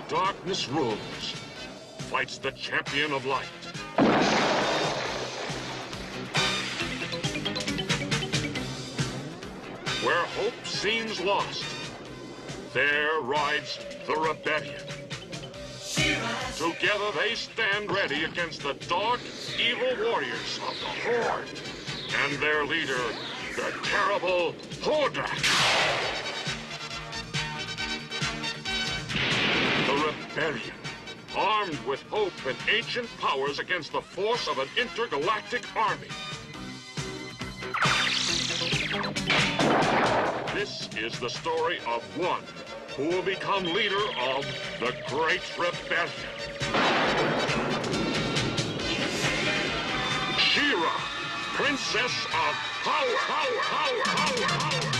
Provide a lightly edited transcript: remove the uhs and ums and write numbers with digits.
darkness rules, fights the champion of light. Where hope seems lost, there rides the rebellion. Together they stand ready against the dark, evil warriors of the Horde and their leader, the terrible Hordak. The rebellion, armed with hope and ancient powers against the force of an intergalactic army. This is the story of one who will become leader of the Great Rebellion. She-Ra, Princess of Power.